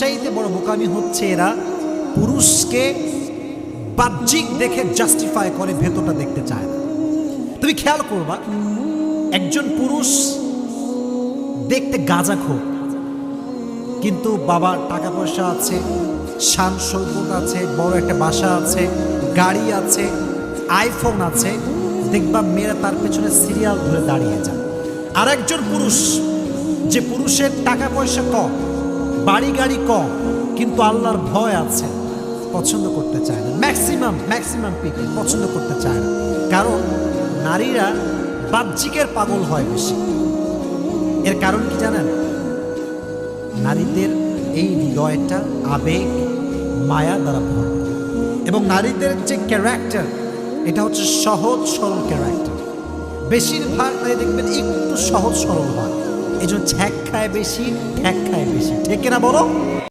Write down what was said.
চাইতে বড় বোকামি হচ্ছে এরা পুরুষকে বাহ্যিক দেখে জাস্টিফাই করে, ভেতরটা দেখতে চায় না। তুমি খেয়াল করবা, একজন পুরুষ দেখতে গাঁজাখোর, কিন্তু বাবার টাকা পয়সা আছে, শান সৈকত আছে, বড় একটা বাসা আছে, গাড়ি আছে, আইফোন আছে, দেখবা মেয়েরা তার পেছনে সিরিয়াল ধরে দাঁড়িয়ে যায়। আর একজন পুরুষ, যে পুরুষের টাকা পয়সা কম, বাড়ি গাড়ি কম, কিন্তু আল্লাহর ভয় আছে, পছন্দ করতে চায় না। ম্যাক্সিমাম পিপল পছন্দ করতে চায় না, কারণ নারীরা বাহ্যিকের পাগল হয় বেশি। এর কারণ কি জানেন? নারীদের এই হৃদয়টা আবেগ মায়া দ্বারা ভরা, এবং নারীদের যে ক্যারেক্টার, এটা হচ্ছে সহজ সরল ক্যারেক্টার। বেশিরভাগ নারী দেখবেন একটু সহজ সরল হয়, এই জন্য ছ্যাক খায় বেশি, ঠ্যাক খায় বেশি। ঠিক কিনা বলো?